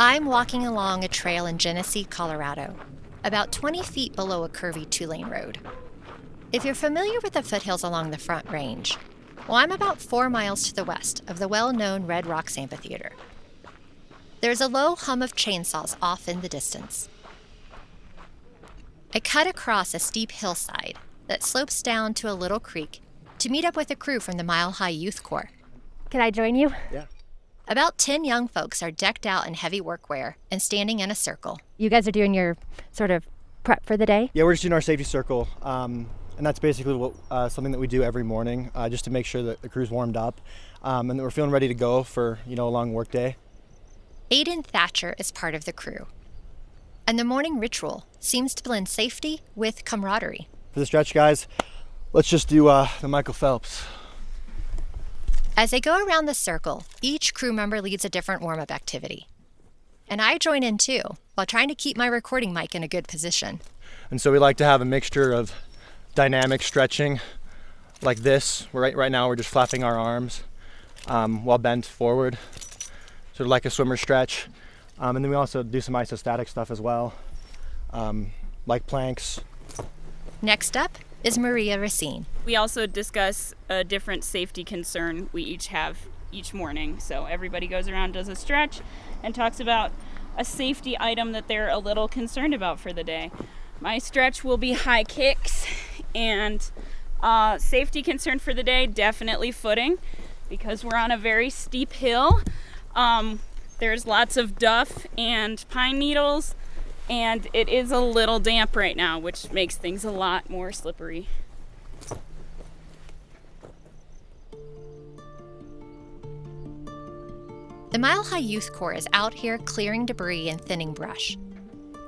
I'm walking along a trail in Genesee, Colorado, about 20 feet below a curvy two-lane road. If you're familiar with the foothills along the Front Range, well, I'm about 4 miles to the west of the well-known Red Rocks Amphitheater. There's a low hum of chainsaws off in the distance. I cut across a steep hillside that slopes down to a little creek to meet up with a crew from the Mile High Youth Corps. Can I join you? Yeah. About 10 young folks are decked out in heavy workwear and standing in a circle. You guys are doing your sort of prep for the day? Yeah, we're just doing our safety circle, and that's basically something that we do every morning, just to make sure that the crew's warmed up, and that we're feeling ready to go for a long work day. Aiden Thatcher is part of the crew, and the morning ritual seems to blend safety with camaraderie. For the stretch, guys, let's just do the Michael Phelps. As they go around the circle, each crew member leads a different warm-up activity. And I join in too, while trying to keep my recording mic in a good position. And so we like to have a mixture of dynamic stretching like this. Right now we're just flapping our arms while bent forward, sort of like a swimmer stretch. And then we also do some isostatic stuff as well, like planks. Next up is Maria Racine. We also discuss a different safety concern we each have each morning. So everybody goes around, does a stretch, and talks about a safety item that they're a little concerned about for the day. My stretch will be high kicks, and safety concern for the day, definitely footing, because we're on a very steep hill. There's lots of duff and pine needles, and it is a little damp right now, which makes things a lot more slippery. The Mile High Youth Corps is out here clearing debris and thinning brush.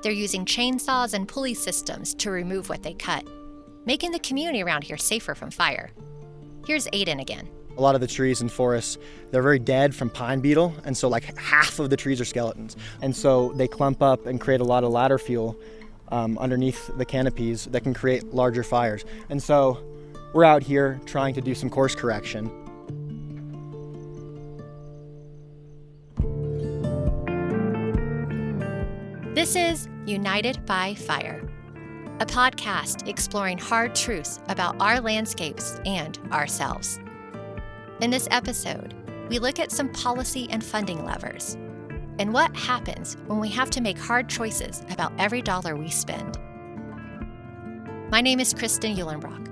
They're using chainsaws and pulley systems to remove what they cut, making the community around here safer from fire. Here's Aiden again. A lot of the trees in forests, they're very dead from pine beetle, and so like half of the trees are skeletons. And so they clump up and create a lot of ladder fuel underneath the canopies that can create larger fires. And so we're out here trying to do some course correction. This is United by Fire, a podcast exploring hard truths about our landscapes and ourselves. In this episode, we look at some policy and funding levers and what happens when we have to make hard choices about every dollar we spend. My name is Kristan Uhlenbrock,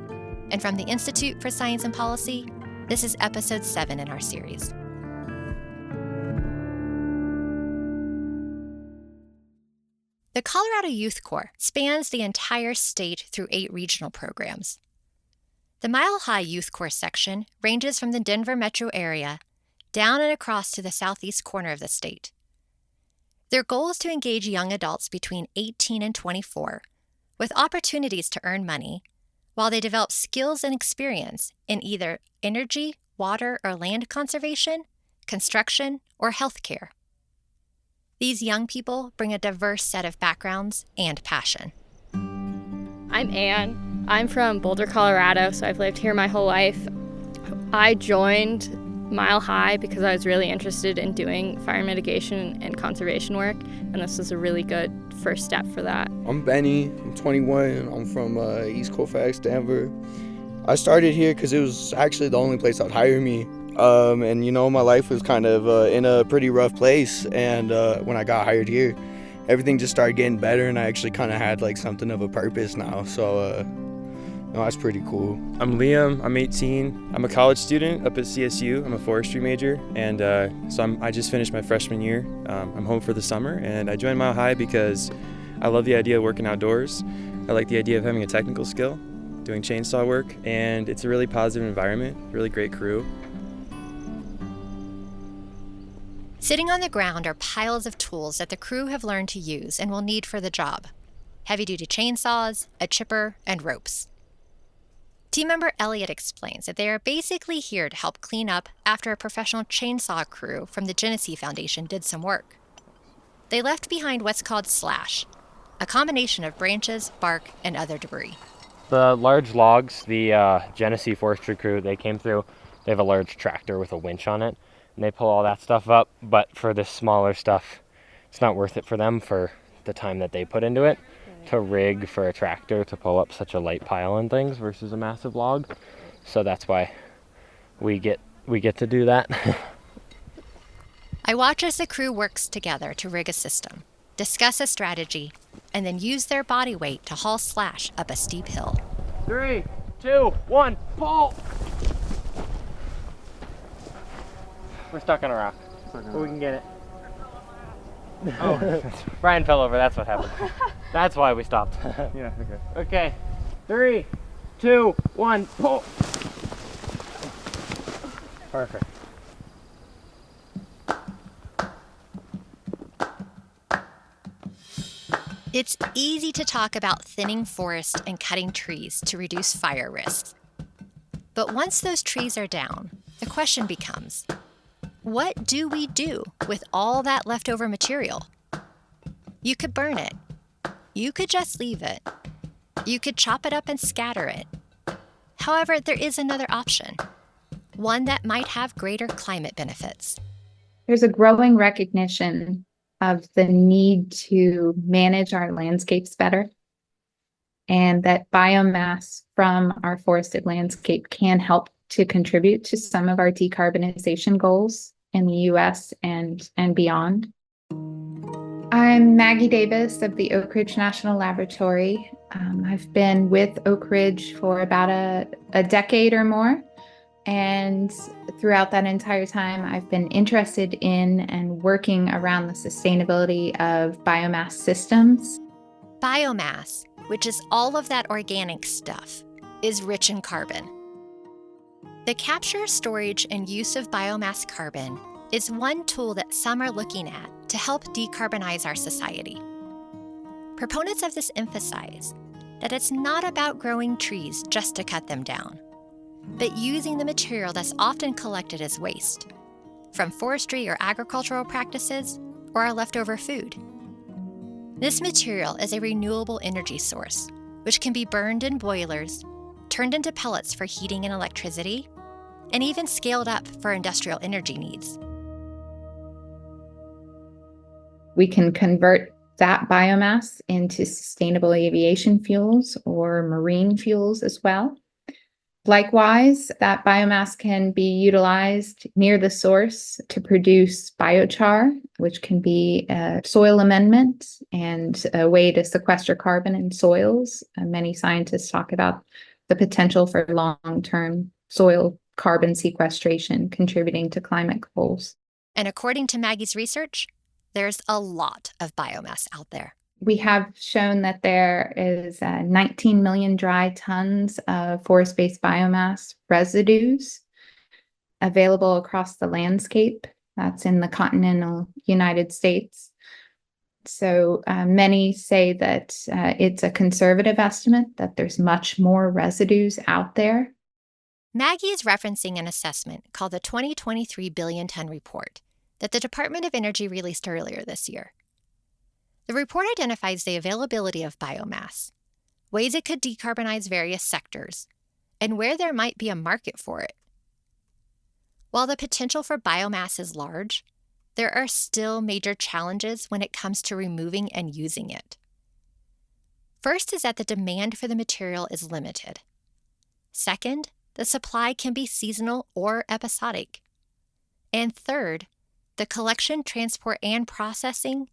and from the Institute for Science and Policy, this is episode 7 in our series. The Colorado Youth Corps spans the entire state through 8 regional programs. The Mile High Youth Corps section ranges from the Denver metro area down and across to the southeast corner of the state. Their goal is to engage young adults between 18 and 24 with opportunities to earn money while they develop skills and experience in either energy, water, or land conservation, construction, or healthcare. These young people bring a diverse set of backgrounds and passion. I'm Anne. I'm from Boulder, Colorado, so I've lived here my whole life. I joined Mile High because I was really interested in doing fire mitigation and conservation work, and this was a really good first step for that. I'm Benny. I'm 21. I'm from East Colfax, Denver. I started here because it was actually the only place that would hire me. And my life was kind of in a pretty rough place, and when I got hired here, everything just started getting better, and I actually kind of had like something of a purpose now, so that's pretty cool. I'm Liam. I'm 18. I'm a college student up at CSU. I'm a forestry major, and I just finished my freshman year. I'm home for the summer, and I joined Mile High because I love the idea of working outdoors. I like the idea of having a technical skill, doing chainsaw work, and it's a really positive environment, really great crew. Sitting on the ground are piles of tools that the crew have learned to use and will need for the job. Heavy-duty chainsaws, a chipper, and ropes. Team member Elliot explains that they are basically here to help clean up after a professional chainsaw crew from the Genesee Foundation did some work. They left behind what's called slash, a combination of branches, bark, and other debris. The large logs, the Genesee forestry crew, they came through. They have a large tractor with a winch on it, and they pull all that stuff up. But for this smaller stuff, it's not worth it for them for the time that they put into it to rig for a tractor to pull up such a light pile and things versus a massive log. So that's why we get to do that. I watch as the crew works together to rig a system, discuss a strategy, and then use their body weight to haul Slash up a steep hill. 3, 2, 1, pull! We're stuck on a rock, but we can get it. Oh, Brian fell over, that's what happened. That's why we stopped. Yeah, okay. Okay, 3, 2, 1, pull! Perfect. It's easy to talk about thinning forest and cutting trees to reduce fire risks. But once those trees are down, the question becomes, what do we do with all that leftover material? You could burn it. You could just leave it. You could chop it up and scatter it. However, there is another option, one that might have greater climate benefits. There's a growing recognition of the need to manage our landscapes better, and that biomass from our forested landscape can help to contribute to some of our decarbonization goals in the US and beyond. I'm Maggie Davis of the Oak Ridge National Laboratory. I've been with Oak Ridge for about a decade or more. And throughout that entire time, I've been interested in and working around the sustainability of biomass systems. Biomass, which is all of that organic stuff, is rich in carbon. The capture, storage, and use of biomass carbon is one tool that some are looking at to help decarbonize our society. Proponents of this emphasize that it's not about growing trees just to cut them down, but using the material that's often collected as waste, from forestry or agricultural practices, or our leftover food. This material is a renewable energy source, which can be burned in boilers, turned into pellets for heating and electricity, and even scaled up for industrial energy needs. We can convert that biomass into sustainable aviation fuels or marine fuels as well. Likewise, that biomass can be utilized near the source to produce biochar, which can be a soil amendment and a way to sequester carbon in soils. Many scientists talk about the potential for long-term soil carbon sequestration contributing to climate goals. And according to Maggie's research, there's a lot of biomass out there. We have shown that there is 19 million dry tons of forest-based biomass residues available across the landscape. That's in the continental United States. So many say that it's a conservative estimate, that there's much more residues out there. Maggie is referencing an assessment called the 2023 Billion Ton Report that the Department of Energy released earlier this year. The report identifies the availability of biomass, ways it could decarbonize various sectors, and where there might be a market for it. While the potential for biomass is large, there are still major challenges when it comes to removing and using it. First is that the demand for the material is limited. Second, the supply can be seasonal or episodic. And third, the collection, transport, and processing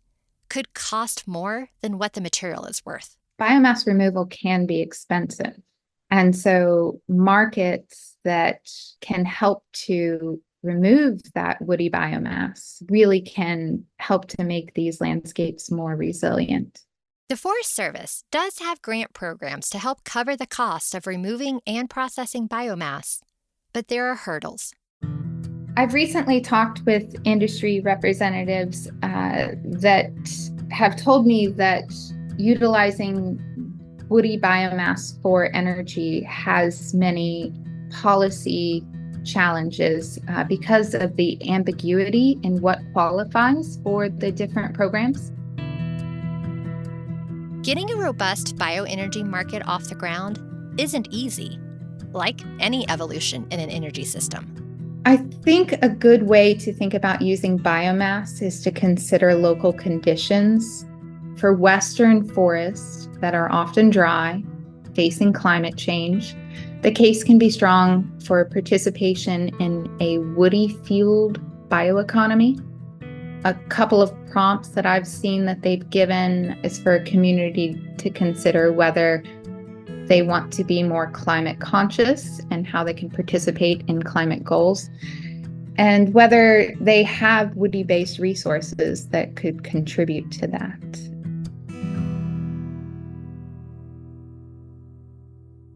could cost more than what the material is worth. Biomass removal can be expensive. And so markets that can help to remove that woody biomass really can help to make these landscapes more resilient. The Forest Service does have grant programs to help cover the cost of removing and processing biomass, but there are hurdles. I've recently talked with industry representatives that have told me that utilizing woody biomass for energy has many policy challenges because of the ambiguity in what qualifies for the different programs. Getting a robust bioenergy market off the ground isn't easy, like any evolution in an energy system. I think a good way to think about using biomass is to consider local conditions. For Western forests that are often dry, facing climate change, the case can be strong for participation in a woody-fueled bioeconomy. A couple of prompts that I've seen that they've given is for a community to consider whether they want to be more climate conscious and how they can participate in climate goals, and whether they have woody-based resources that could contribute to that.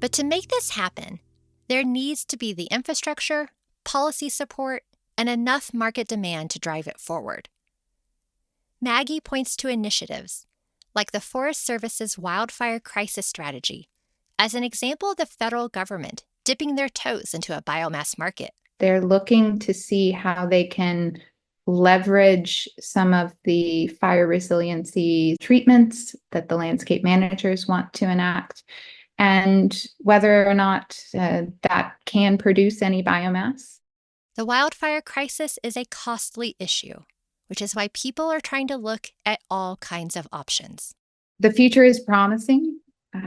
But to make this happen, there needs to be the infrastructure, policy support, and enough market demand to drive it forward. Maggie points to initiatives like the Forest Service's wildfire crisis strategy as an example of the federal government dipping their toes into a biomass market. They're looking to see how they can leverage some of the fire resiliency treatments that the landscape managers want to enact, and whether or not that can produce any biomass. The wildfire crisis is a costly issue, which is why people are trying to look at all kinds of options. The future is promising.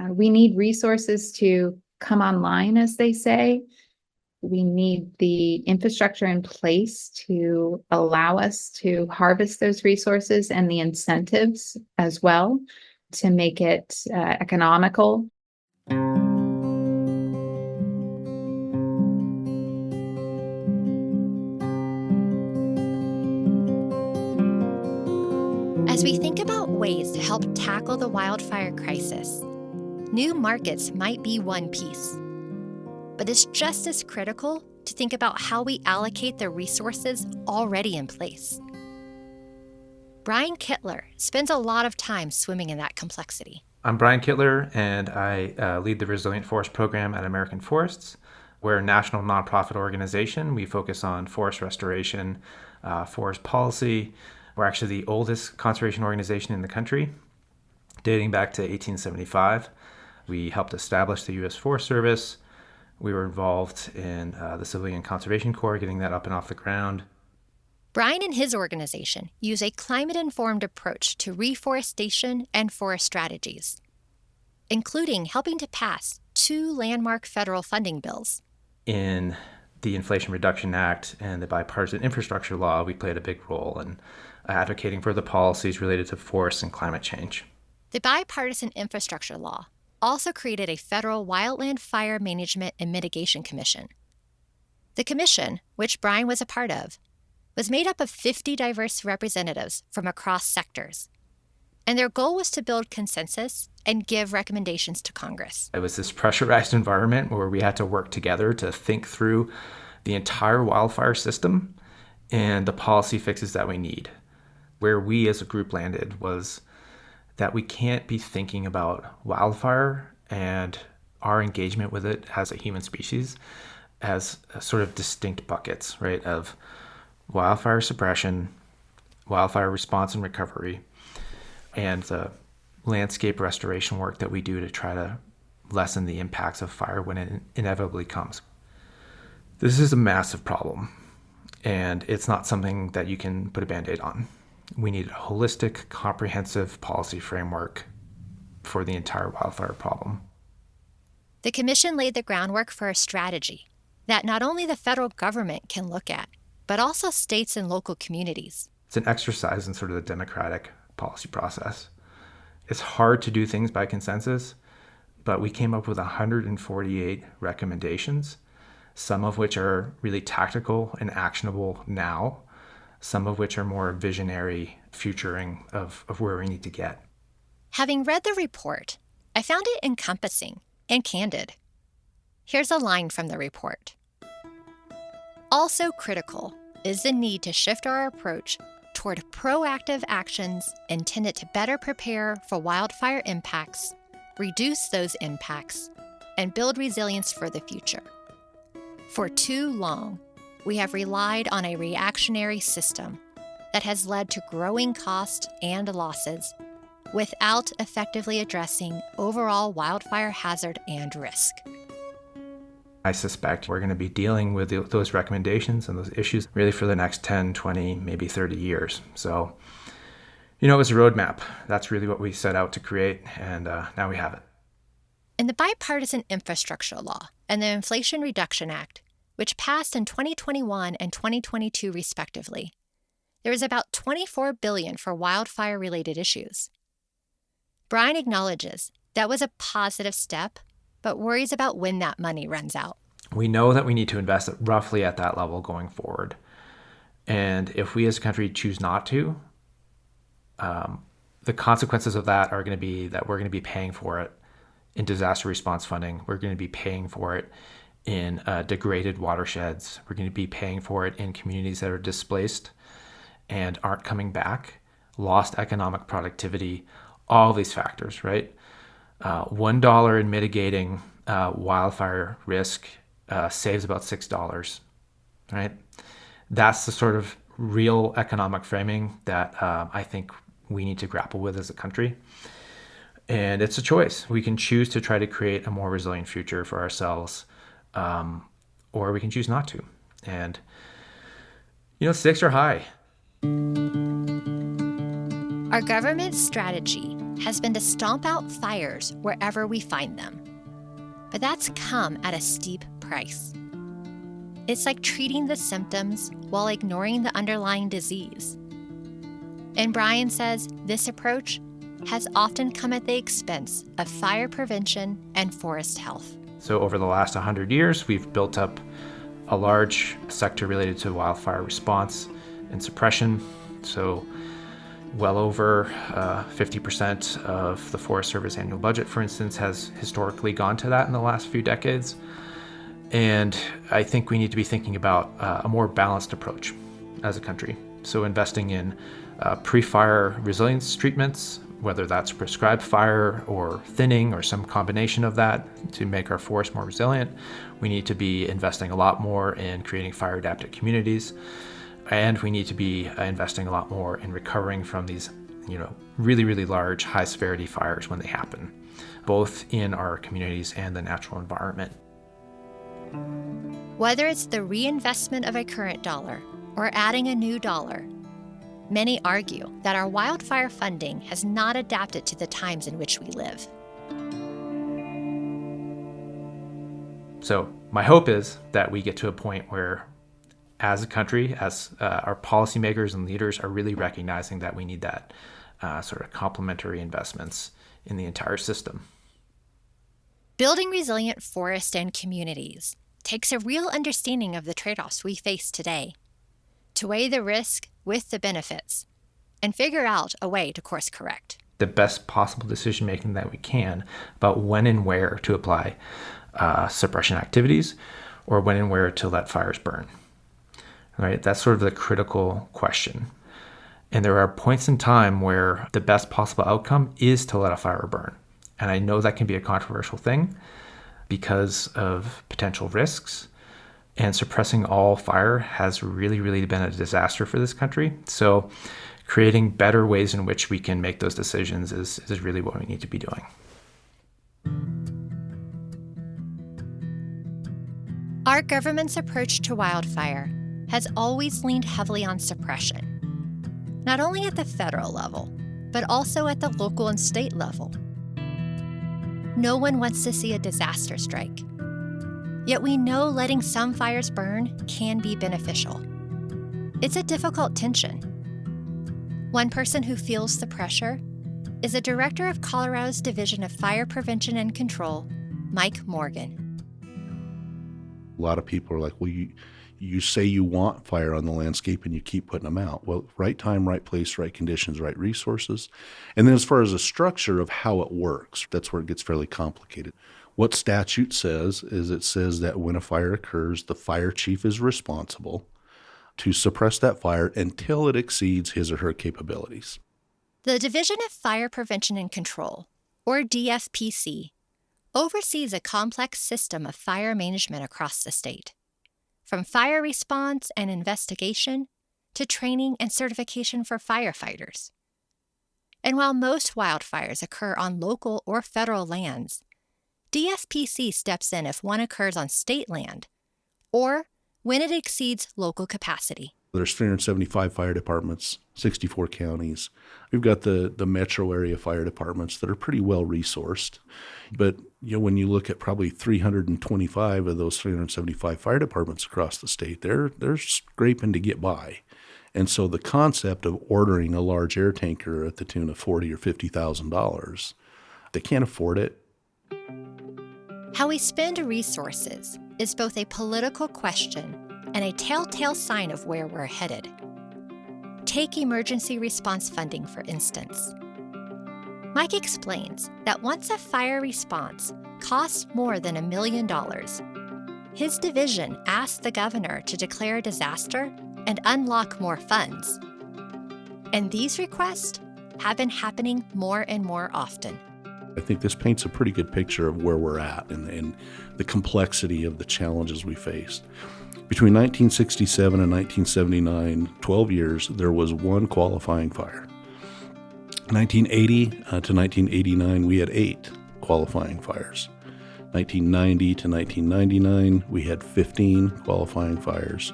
We need resources to come online, as they say. We need the infrastructure in place to allow us to harvest those resources and the incentives as well to make it economical. As we think about ways to help tackle the wildfire crisis, new markets might be one piece. But it's just as critical to think about how we allocate the resources already in place. Brian Kittler spends a lot of time swimming in that complexity. I'm Brian Kittler, and I lead the Resilient Forest Program at American Forests. We're a national nonprofit organization. We focus on forest restoration, forest policy. We're actually the oldest conservation organization in the country, dating back to 1875. We helped establish the U.S. Forest Service. We were involved in the Civilian Conservation Corps, getting that up and off the ground. Brian and his organization use a climate-informed approach to reforestation and forest strategies, including helping to pass 2 landmark federal funding bills. In the Inflation Reduction Act and the Bipartisan Infrastructure Law, we played a big role in advocating for the policies related to forests and climate change. The Bipartisan Infrastructure Law also created a federal wildland fire management and mitigation commission. The commission, which Brian was a part of, was made up of 50 diverse representatives from across sectors, and their goal was to build consensus and give recommendations to Congress. It was this pressurized environment where we had to work together to think through the entire wildfire system and the policy fixes that we need. Where we as a group landed was that we can't be thinking about wildfire and our engagement with it as a human species as sort of distinct buckets, right, of wildfire suppression, wildfire response and recovery, and the landscape restoration work that we do to try to lessen the impacts of fire when it inevitably comes. This is a massive problem, and it's not something that you can put a Band-Aid on. We need a holistic, comprehensive policy framework for the entire wildfire problem. The commission laid the groundwork for a strategy that not only the federal government can look at, but also states and local communities. It's an exercise in sort of the democratic policy process. It's hard to do things by consensus, but we came up with 148 recommendations, some of which are really tactical and actionable now, some of which are more visionary futuring of where we need to get. Having read the report, I found it encompassing and candid. Here's a line from the report. Also critical is the need to shift our approach toward proactive actions intended to better prepare for wildfire impacts, reduce those impacts, and build resilience for the future. For too long, we have relied on a reactionary system that has led to growing costs and losses without effectively addressing overall wildfire hazard and risk. I suspect we're going to be dealing with those recommendations and those issues really for the next 10, 20, maybe 30 years. So, it was a roadmap. That's really what we set out to create, and now we have it. In the Bipartisan Infrastructure Law and the Inflation Reduction Act, which passed in 2021 and 2022 respectively, there is about $24 billion for wildfire-related issues. Brian acknowledges that was a positive step, but worries about when that money runs out. We know that we need to invest roughly at that level going forward. And if we as a country choose not to, the consequences of that are going to be that we're going to be paying for it in disaster response funding. We're going to be paying for it in degraded watersheds. We're going to be paying for it in communities that are displaced and aren't coming back, lost economic productivity, all these factors, right? $1 in mitigating wildfire risk saves about $6, right? That's the sort of real economic framing that I think we need to grapple with as a country. And it's a choice. We can choose to try to create a more resilient future for ourselves, or we can choose not to. And, stakes are high. Our government's strategy has been to stomp out fires wherever we find them. But that's come at a steep price. It's like treating the symptoms while ignoring the underlying disease. And Brian says this approach has often come at the expense of fire prevention and forest health. So over the last 100 years, we've built up a large sector related to wildfire response and suppression. So well over 50% of the Forest Service annual budget, for instance, has historically gone to that in the last few decades. And I think we need to be thinking about a more balanced approach as a country. So investing in pre-fire resilience treatments, whether that's prescribed fire or thinning or some combination of that to make our forest more resilient. We need to be investing a lot more in creating fire-adapted communities. And we need to be investing a lot more in recovering from these, really, really large, high-severity fires when they happen, both in our communities and the natural environment. Whether it's the reinvestment of a current dollar or adding a new dollar, many argue that our wildfire funding has not adapted to the times in which we live. So my hope is that we get to a point where, as a country, as our policymakers and leaders are really recognizing that we need that sort of complementary investments in the entire system. Building resilient forests and communities takes a real understanding of the trade-offs we face today, to weigh the risk with the benefits, and figure out a way to course correct. The best possible decision making that we can about when and where to apply suppression activities, or when and where to let fires burn. Right? That's sort of the critical question. And there are points in time where the best possible outcome is to let a fire burn. And I know that can be a controversial thing because of potential risks. And suppressing all fire has really, really been a disaster for this country. So creating better ways in which we can make those decisions is really what we need to be doing. Our government's approach to wildfire has always leaned heavily on suppression, not only at the federal level, but also at the local and state level. No one wants to see a disaster strike. Yet we know letting some fires burn can be beneficial. It's a difficult tension. One person who feels the pressure is the director of Colorado's Division of Fire Prevention and Control, Mike Morgan. A lot of people are like, well, you say you want fire on the landscape and you keep putting them out. Well, right time, right place, right conditions, right resources. And then as far as the structure of how it works, that's where it gets fairly complicated. What statute says is it says that when a fire occurs, the fire chief is responsible to suppress that fire until it exceeds his or her capabilities. The Division of Fire Prevention and Control, or DFPC, oversees a complex system of fire management across the state, from fire response and investigation to training and certification for firefighters. And while most wildfires occur on local or federal lands, DFPC steps in if one occurs on state land or when it exceeds local capacity. There's 375 fire departments, 64 counties. We've got the metro area fire departments that are pretty well resourced. But when you look at probably 325 of those 375 fire departments across the state, they're scraping to get by. And so the concept of ordering a large air tanker at the tune of $40,000 or $50,000, they can't afford it. How we spend resources is both a political question and a telltale sign of where we're headed. Take emergency response funding, for instance. Mike explains that once a fire response costs more than $1 million, his division asked the governor to declare a disaster and unlock more funds. And these requests have been happening more and more often. I think this paints a pretty good picture of where we're at and the complexity of the challenges we faced. Between 1967 and 1979, 12 years, there was one qualifying fire. 1980 to 1989, we had 8 qualifying fires. 1990 to 1999, we had 15 qualifying fires.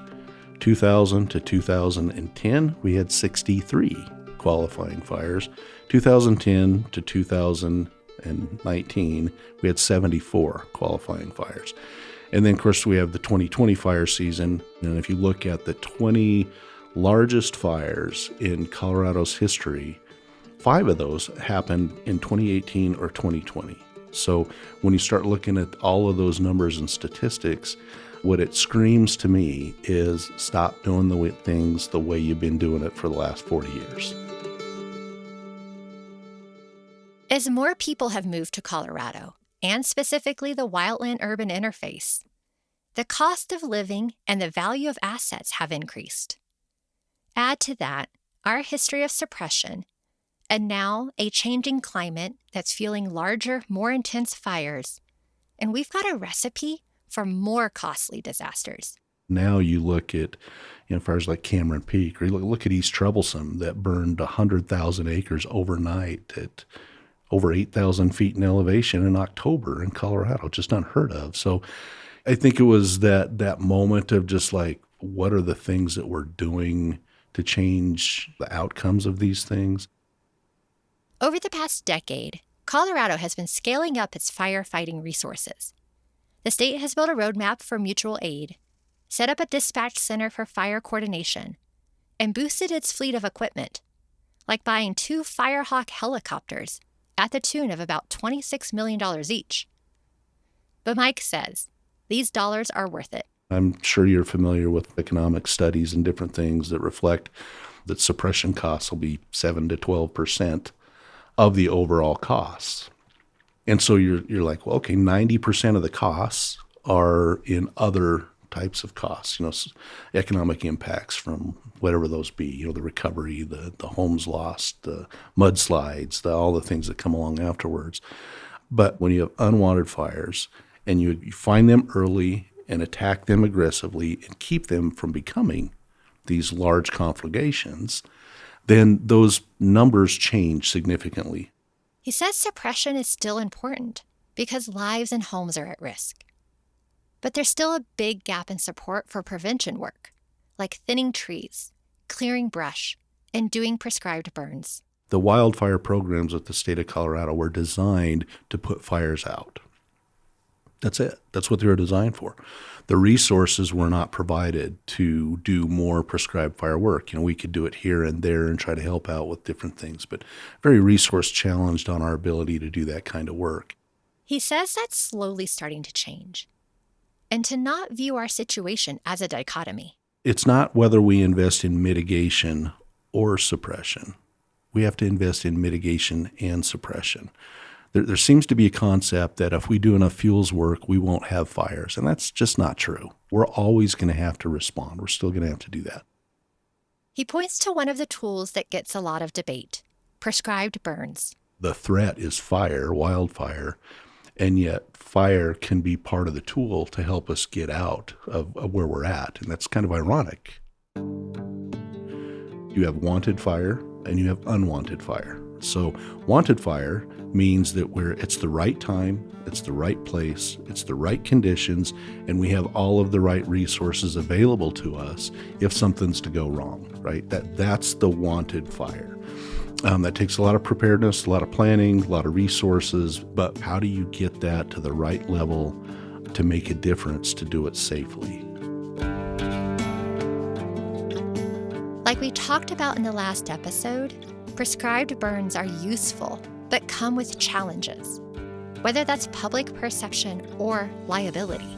2000 to 2010, we had 63 qualifying fires. 2010 to 2019, we had 74 qualifying fires. And then, of course, we have the 2020 fire season. And if you look at the 20 largest fires in Colorado's history, 5 of those happened in 2018 or 2020. So when you start looking at all of those numbers and statistics, what it screams to me is stop doing things the way you've been doing it for the last 40 years. As more people have moved to Colorado, and specifically the wildland-urban interface, the cost of living and the value of assets have increased. Add to that our history of suppression, and now a changing climate that's fueling larger, more intense fires, and we've got a recipe for more costly disasters. Now you look at fires like Cameron Peak, or you look at East Troublesome that burned 100,000 acres overnight at over 8,000 feet in elevation in October in Colorado, just unheard of. So I think it was that moment of just like, what are the things that we're doing to change the outcomes of these things? Over the past decade, Colorado has been scaling up its firefighting resources. The state has built a roadmap for mutual aid, set up a dispatch center for fire coordination, and boosted its fleet of equipment, like buying 2 Firehawk helicopters at the tune of about $26 million each. But Mike says these dollars are worth it. I'm sure you're familiar with economic studies and different things that reflect that suppression costs will be 7 to 12% of the overall costs. And so you're like, well, okay, 90% of the costs are in other types of costs, economic impacts from whatever those be, the recovery, the homes lost, the mudslides, all the things that come along afterwards. But when you have unwanted fires and you find them early and attack them aggressively and keep them from becoming these large conflagrations, then those numbers change significantly. He says suppression is still important because lives and homes are at risk. But there's still a big gap in support for prevention work, like thinning trees, clearing brush, and doing prescribed burns. The wildfire programs with the state of Colorado were designed to put fires out. That's it. That's what they were designed for. The resources were not provided to do more prescribed fire work. We could do it here and there and try to help out with different things, but very resource challenged on our ability to do that kind of work. He says that's slowly starting to change, and to not view our situation as a dichotomy. It's not whether we invest in mitigation or suppression. We have to invest in mitigation and suppression. There seems to be a concept that if we do enough fuels work, we won't have fires, and that's just not true. We're always going to have to respond. We're still going to have to do that. He points to one of the tools that gets a lot of debate, prescribed burns. The threat is fire, wildfire, and yet fire can be part of the tool to help us get out of where we're at, and that's kind of ironic. You have wanted fire and you have unwanted fire. So wanted fire means that it's the right time, it's the right place, it's the right conditions, and we have all of the right resources available to us if something's to go wrong, right? That's the wanted fire. That takes a lot of preparedness, a lot of planning, a lot of resources, but how do you get that to the right level to make a difference, to do it safely? Like we talked about in the last episode, prescribed burns are useful, but come with challenges, whether that's public perception or liability.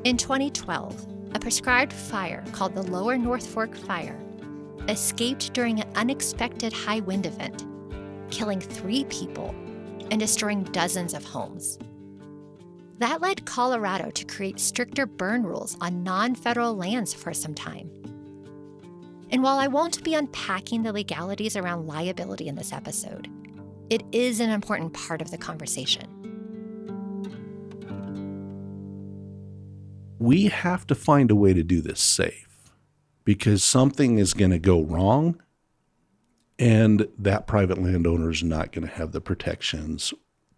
In 2012, a prescribed fire called the Lower North Fork Fire escaped during an unexpected high wind event, killing 3 people and destroying dozens of homes. That led Colorado to create stricter burn rules on non-federal lands for some time. And while I won't be unpacking the legalities around liability in this episode, it is an important part of the conversation. We have to find a way to do this safe, because something is going to go wrong and that private landowner is not going to have the protections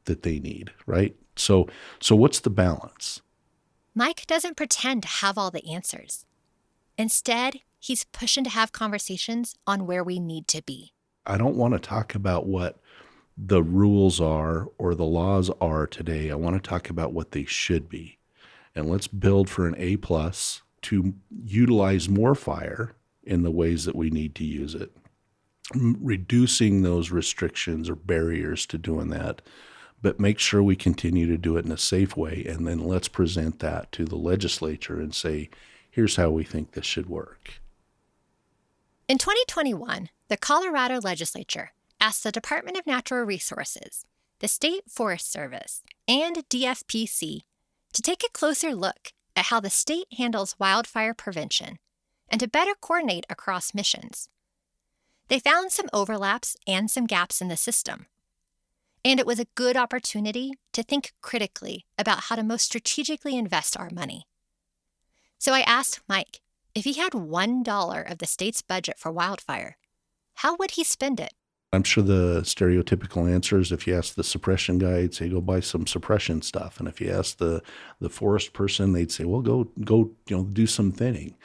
that they need, right? So what's the balance? Mike doesn't pretend to have all the answers. Instead, he's pushing to have conversations on where we need to be. I don't want to talk about what the rules are or the laws are today. I want to talk about what they should be. And let's build for an A+ to utilize more fire in the ways that we need to use it, reducing those restrictions or barriers to doing that, but make sure we continue to do it in a safe way. And then let's present that to the legislature and say, here's how we think this should work. In 2021, the Colorado legislature asked the Department of Natural Resources, the State Forest Service, and DFPC to take a closer look at how the state handles wildfire prevention and to better coordinate across missions. They found some overlaps and some gaps in the system. And it was a good opportunity to think critically about how to most strategically invest our money. So I asked Mike if he had $1 of the state's budget for wildfire, how would he spend it? I'm sure the stereotypical answer is if you ask the suppression guy, he'd say, go buy some suppression stuff. And if you ask the forest person, they'd say, well, go do some thinning.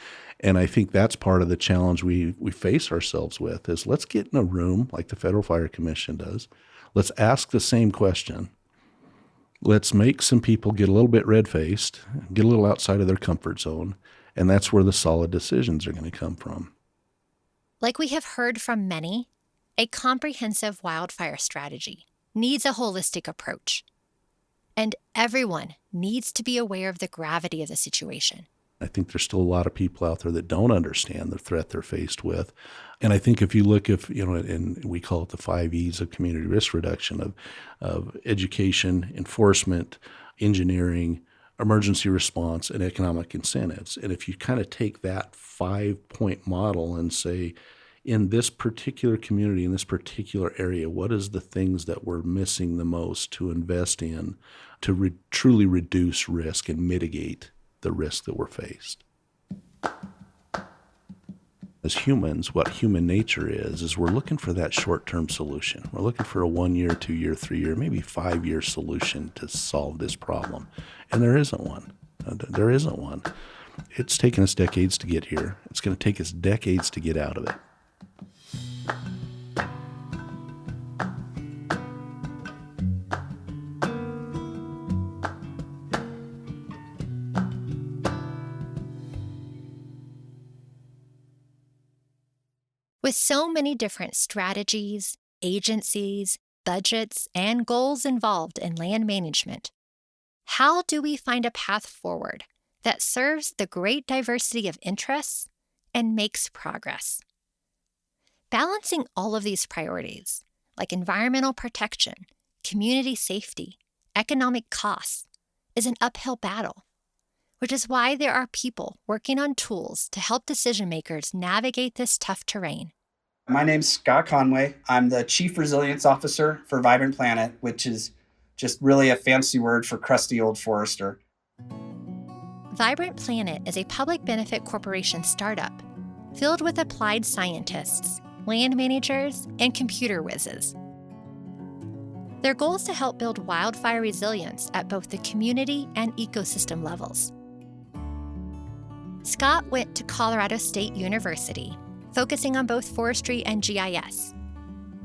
And I think that's part of the challenge we face ourselves with is let's get in a room like the Federal Fire Commission does. Let's ask the same question. Let's make some people get a little bit red-faced, get a little outside of their comfort zone, and that's where the solid decisions are going to come from. Like we have heard from many, a comprehensive wildfire strategy needs a holistic approach. And everyone needs to be aware of the gravity of the situation. I think there's still a lot of people out there that don't understand the threat they're faced with. And I think if you look, and we call it the 5 E's of community risk reduction of education, enforcement, engineering, emergency response, and economic incentives. And if you kind of take that 5-point model and say, in this particular community, in this particular area, what is the things that we're missing the most to invest in to truly reduce risk and mitigate the risk that we're faced? As humans, what human nature is we're looking for that short-term solution. We're looking for a 1-year, 2-year, 3-year, maybe 5-year solution to solve this problem. And there isn't one. There isn't one. It's taken us decades to get here. It's going to take us decades to get out of it. With so many different strategies, agencies, budgets, and goals involved in land management, how do we find a path forward that serves the great diversity of interests and makes progress? Balancing all of these priorities, like environmental protection, community safety, economic costs, is an uphill battle, which is why there are people working on tools to help decision makers navigate this tough terrain. My name's Scott Conway. I'm the Chief Resilience Officer for Vibrant Planet, which is just really a fancy word for crusty old forester. Vibrant Planet is a public benefit corporation startup filled with applied scientists land managers, and computer whizzes. Their goal is to help build wildfire resilience at both the community and ecosystem levels. Scott went to Colorado State University, focusing on both forestry and GIS.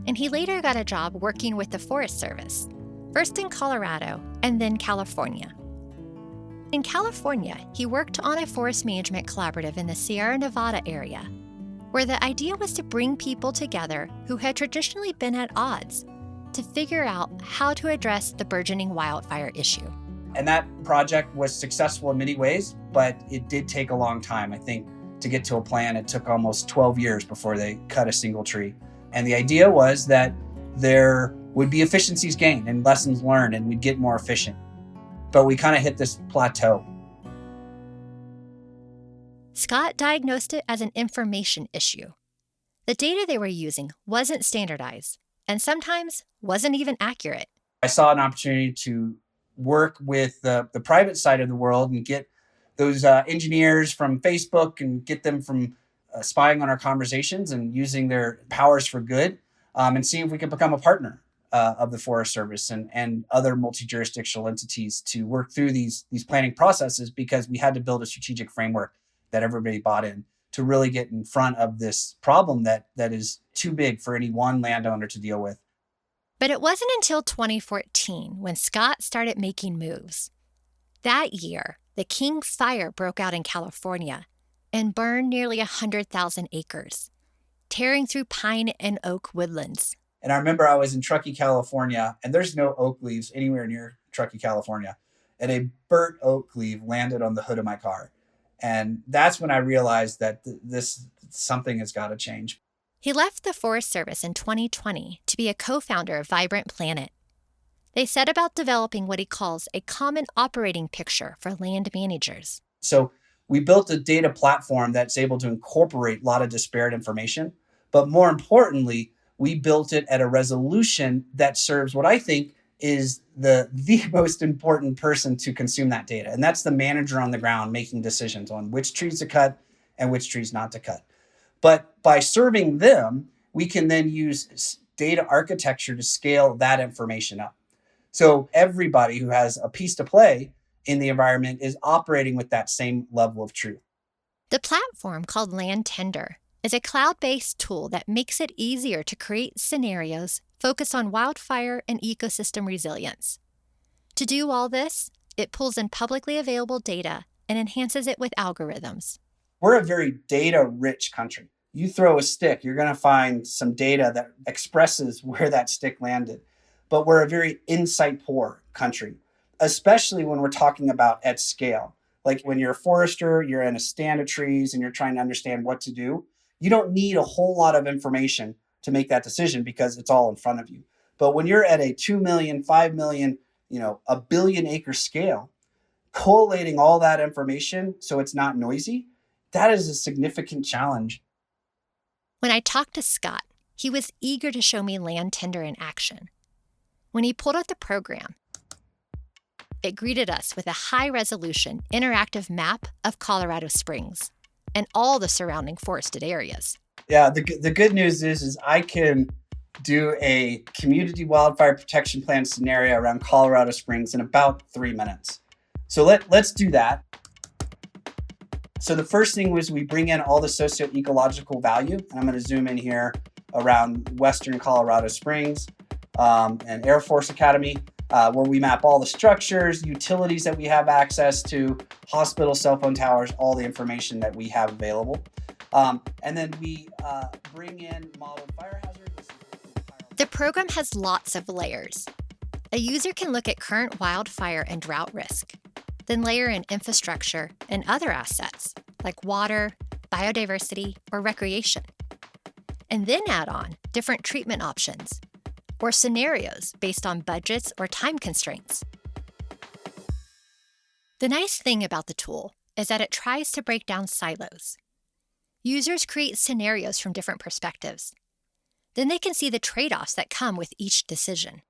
And he later got a job working with the Forest Service, first in Colorado and then California. In California, he worked on a forest management collaborative in the Sierra Nevada area, where the idea was to bring people together who had traditionally been at odds to figure out how to address the burgeoning wildfire issue. And that project was successful in many ways, but it did take a long time. I think to get to a plan, it took almost 12 years before they cut a single tree. And the idea was that there would be efficiencies gained and lessons learned, and we'd get more efficient. But we kind of hit this plateau. Scott diagnosed it as an information issue. The data they were using wasn't standardized, and sometimes wasn't even accurate. I saw an opportunity to work with the private side of the world and get those engineers from Facebook and get them from spying on our conversations and using their powers for good, and see if we could become a partner of the Forest Service and other multi-jurisdictional entities to work through these planning processes, because we had to build a strategic framework that everybody bought in to really get in front of this problem that is too big for any one landowner to deal with. But it wasn't until 2014 when Scott started making moves. That year, the King Fire broke out in California and burned nearly 100,000 acres, tearing through pine and oak woodlands. And I remember I was in Truckee, California, and there's no oak leaves anywhere near Truckee, California. And a burnt oak leaf landed on the hood of my car. And that's when I realized that something has got to change. He left the Forest Service in 2020 to be a co-founder of Vibrant Planet. They set about developing what he calls a common operating picture for land managers. So we built a data platform that's able to incorporate a lot of disparate information. But more importantly, we built it at a resolution that serves what I think is the most important person to consume that data. And that's the manager on the ground making decisions on which trees to cut and which trees not to cut. But by serving them, we can then use data architecture to scale that information up. So everybody who has a piece to play in the environment is operating with that same level of truth. The platform, called Land Tender, is a cloud-based tool that makes it easier to create scenarios focused on wildfire and ecosystem resilience. To do all this, it pulls in publicly available data and enhances it with algorithms. We're a very data-rich country. You throw a stick, you're going to find some data that expresses where that stick landed. But we're a very insight-poor country, especially when we're talking about at scale. Like when you're a forester, you're in a stand of trees and you're trying to understand what to do. You don't need a whole lot of information to make that decision because it's all in front of you. But when you're at a 2 million, 5 million, a billion acre scale, collating all that information so it's not noisy, that is a significant challenge. When I talked to Scott, he was eager to show me Land Tender in action. When he pulled out the program, it greeted us with a high-resolution interactive map of Colorado Springs and all the surrounding forested areas. Yeah, the good news is I can do a community wildfire protection plan scenario around Colorado Springs in about 3 minutes. So let's do that. So the first thing was we bring in all the socio-ecological value, and I'm going to zoom in here around Western Colorado Springs and Air Force Academy, where we map all the structures, utilities that we have access to, hospitals, cell phone towers, all the information that we have available. And then we bring in modeled fire hazards. The program has lots of layers. A user can look at current wildfire and drought risk, then layer in infrastructure and other assets like water, biodiversity, or recreation. And then add on different treatment options or scenarios based on budgets or time constraints. The nice thing about the tool is that it tries to break down silos. Users create scenarios from different perspectives. Then they can see the trade-offs that come with each decision.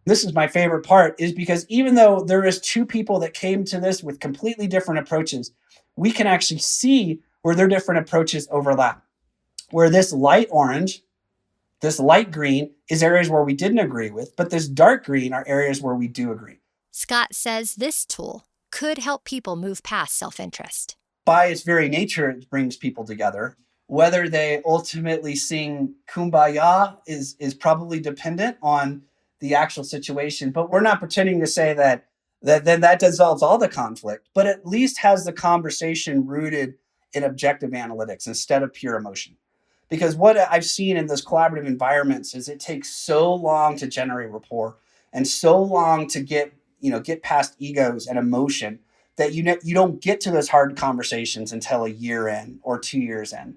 This is my favorite part, is because even though there is two people that came to this with completely different approaches, we can actually see where their different approaches overlap. Where this light orange, this light green is areas where we didn't agree with, but this dark green are areas where we do agree. Scott says this tool could help people move past self-interest. By its very nature, it brings people together. Whether they ultimately sing Kumbaya is probably dependent on the actual situation, but we're not pretending to say that dissolves all the conflict, but at least has the conversation rooted in objective analytics instead of pure emotion. Because what I've seen in those collaborative environments is it takes so long to generate rapport and so long to get past egos and emotion that you don't get to those hard conversations until a year in or 2 years in.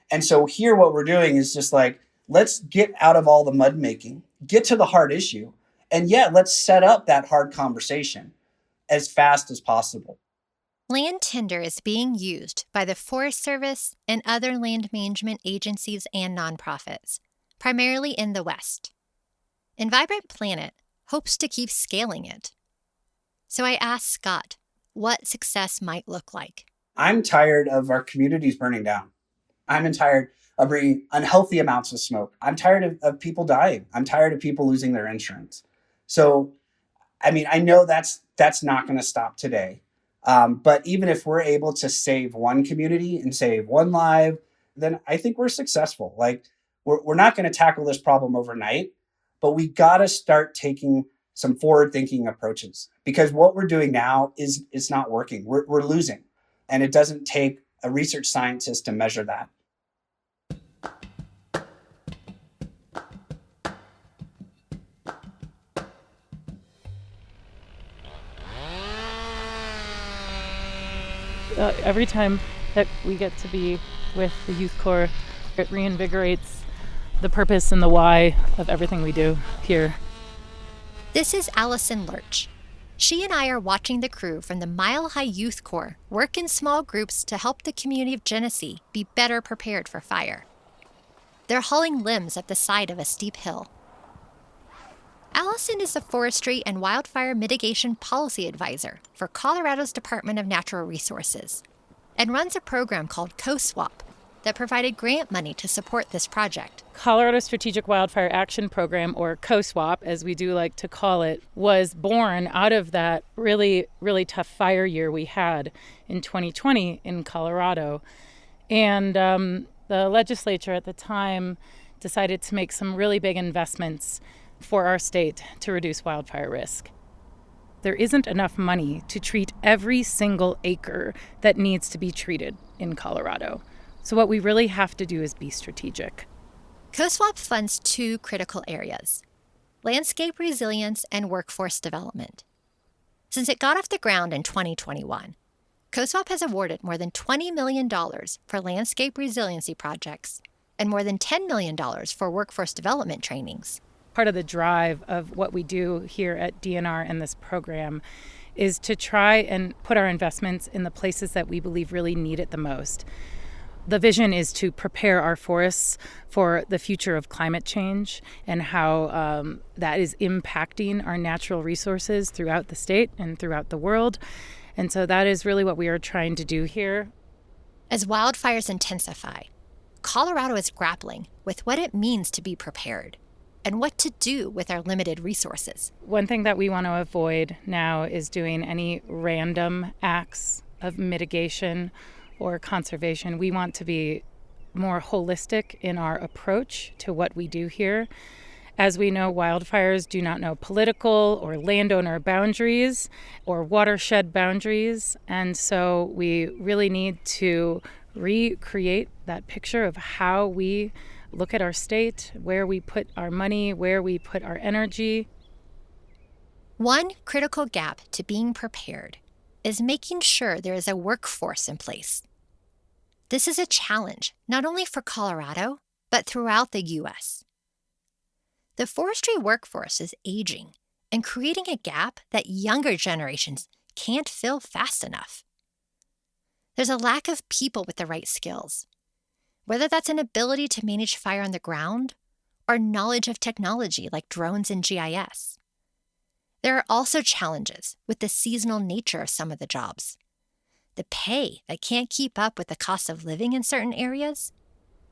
And so here what we're doing is just like, let's get out of all the mud making, get to the hard issue, and let's set up that hard conversation as fast as possible. Land tender is being used by the Forest Service and other land management agencies and nonprofits, primarily in the West. And Vibrant Planet hopes to keep scaling it. So I asked Scott what success might look like. I'm tired of our communities burning down. I'm tired of bringing unhealthy amounts of smoke. I'm tired of people dying. I'm tired of people losing their insurance. So, I know that's not going to stop today. But even if we're able to save one community and save one life, then I think we're successful. Like we're not going to tackle this problem overnight, but we got to start taking some forward-thinking approaches, because what we're doing now is not working. We're losing, and it doesn't take a research scientist to measure that. Every time that we get to be with the Youth Corps, it reinvigorates the purpose and the why of everything we do here. This is Allison Lurch. She and I are watching the crew from the Mile High Youth Corps work in small groups to help the community of Genesee be better prepared for fire. They're hauling limbs up the side of a steep hill. Allison is the Forestry and Wildfire Mitigation Policy Advisor for Colorado's Department of Natural Resources and runs a program called Co-Swap that provided grant money to support this project. Colorado Strategic Wildfire Action Program, or Co-Swap, as we do like to call it, was born out of that really, really tough fire year we had in 2020 in Colorado. And the legislature at the time decided to make some really big investments for our state to reduce wildfire risk. There isn't enough money to treat every single acre that needs to be treated in Colorado. So what we really have to do is be strategic. Co-Swap funds two critical areas: landscape resilience and workforce development. Since it got off the ground in 2021, Co-Swap has awarded more than $20 million for landscape resiliency projects and more than $10 million for workforce development trainings. Part of the drive of what we do here at DNR and this program is to try and put our investments in the places that we believe really need it the most. The vision is to prepare our forests for the future of climate change and how that is impacting our natural resources throughout the state and throughout the world. And so that is really what we are trying to do here. As wildfires intensify, Colorado is grappling with what it means to be prepared and what to do with our limited resources. One thing that we want to avoid now is doing any random acts of mitigation or conservation. We want to be more holistic in our approach to what we do here. As we know, wildfires do not know political or landowner boundaries or watershed boundaries. And so we really need to recreate that picture of how we look at our state, where we put our money, where we put our energy. One critical gap to being prepared is making sure there is a workforce in place. This is a challenge not only for Colorado, but throughout the U.S. The forestry workforce is aging and creating a gap that younger generations can't fill fast enough. There's a lack of people with the right skills, whether that's an ability to manage fire on the ground or knowledge of technology like drones and GIS. There are also challenges with the seasonal nature of some of the jobs, the pay that can't keep up with the cost of living in certain areas,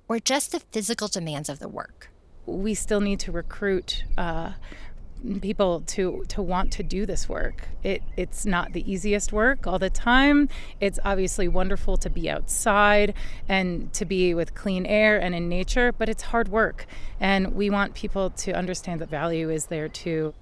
or just the physical demands of the work. We still need to recruit people to want to do this work. It's not the easiest work all the time. It's obviously wonderful to be outside and to be with clean air and in nature, but it's hard work. And we want people to understand that value is there too.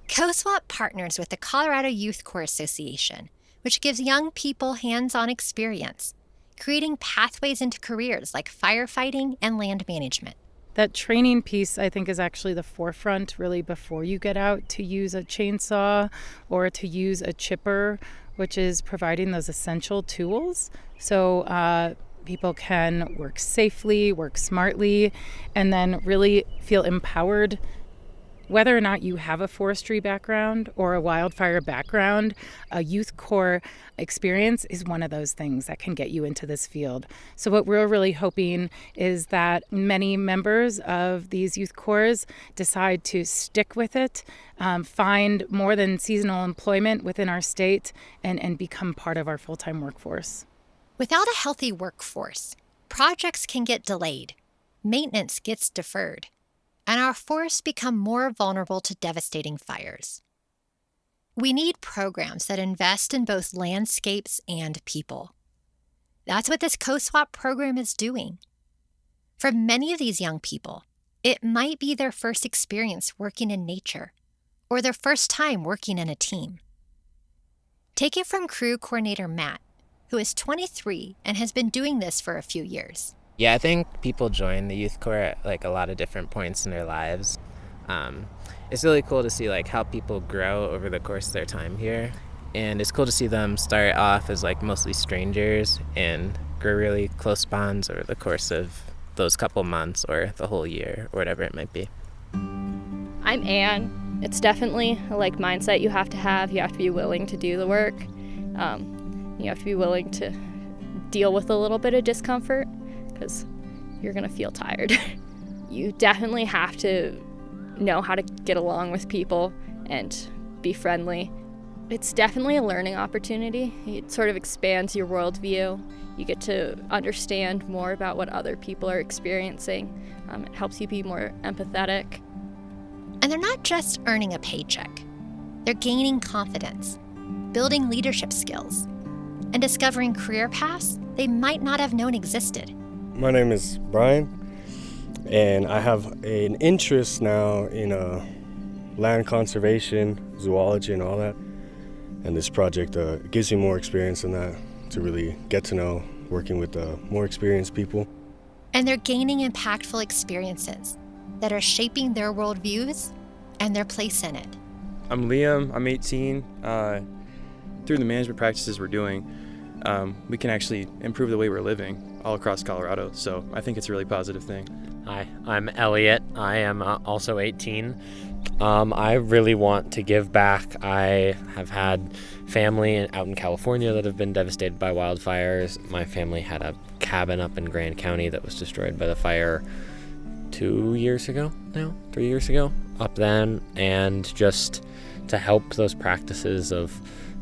CoSWAP partners with the Colorado Youth Corps Association, which gives young people hands-on experience, creating pathways into careers like firefighting and land management. That training piece, I think, is actually the forefront really before you get out to use a chainsaw or to use a chipper, which is providing those essential tools so people can work safely, work smartly, and then really feel empowered. Whether or not you have a forestry background or a wildfire background, a youth corps experience is one of those things that can get you into this field. So what we're really hoping is that many members of these youth corps decide to stick with it, find more than seasonal employment within our state, and become part of our full-time workforce. Without a healthy workforce, projects can get delayed, maintenance gets deferred, and our forests become more vulnerable to devastating fires. We need programs that invest in both landscapes and people. That's what this CoSWAP program is doing. For many of these young people, it might be their first experience working in nature or their first time working in a team. Take it from crew coordinator Matt, who is 23 and has been doing this for a few years. Yeah, I think people join the youth corps at like a lot of different points in their lives. It's really cool to see like how people grow over the course of their time here. And it's cool to see them start off as like mostly strangers and grow really close bonds over the course of those couple months or the whole year or whatever it might be. I'm Anne. It's definitely a like mindset you have to have. You have to be willing to do the work. You have to be willing to deal with a little bit of discomfort, because you're going to feel tired. You definitely have to know how to get along with people and be friendly. It's definitely a learning opportunity. It sort of expands your worldview. You get to understand more about what other people are experiencing. It helps you be more empathetic. And they're not just earning a paycheck. They're gaining confidence, building leadership skills, and discovering career paths they might not have known existed. My name is Brian, and I have an interest now in land conservation, zoology, and all that. And this project gives me more experience in that to really get to know working with more experienced people. And they're gaining impactful experiences that are shaping their worldviews and their place in it. I'm Liam, I'm 18. Through the management practices we're doing, we can actually improve the way we're living all across Colorado, so I think it's a really positive thing. Hi, I'm Elliot. I am also 18. I really want to give back. I have had family out in California that have been devastated by wildfires. My family had a cabin up in Grand County that was destroyed by the fire 3 years ago, up then, and just to help those practices of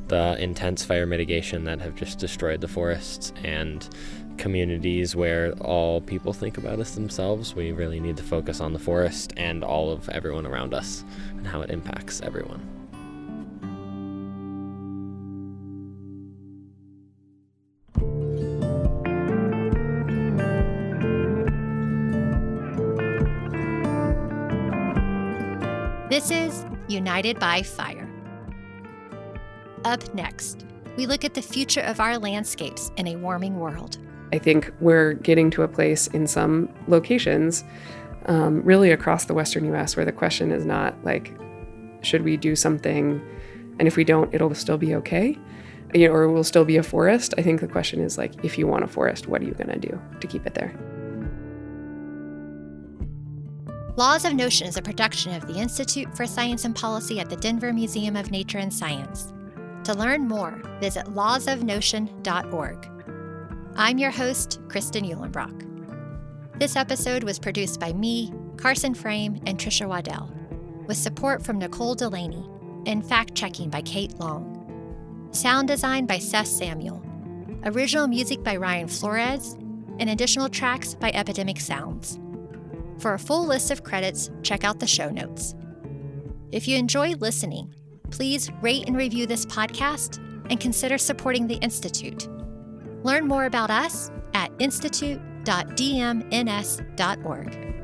the intense fire mitigation that have just destroyed the forests and communities where all people think about is themselves. We really need to focus on the forest and all of everyone around us and how it impacts everyone. This is United by Fire. Up next, we look at the future of our landscapes in a warming world. I think we're getting to a place in some locations, really across the Western U.S., where the question is not like, should we do something, and if we don't, it'll still be okay, or we'll still be a forest. I think the question is like, if you want a forest, what are you going to do to keep it there? Laws of Notion is a production of the Institute for Science and Policy at the Denver Museum of Nature and Science. To learn more, visit lawsofnotion.org. I'm your host, Kristan Uhlenbrock. This episode was produced by me, Carson Frame, and Trisha Waddell, with support from Nicole Delaney and fact-checking by Kate Long. Sound design by Seth Samuel. Original music by Ryan Flores. and additional tracks by Epidemic Sounds. For a full list of credits, check out the show notes. If you enjoy listening, please rate and review this podcast and consider supporting the Institute. Learn more about us at institute.dmns.org.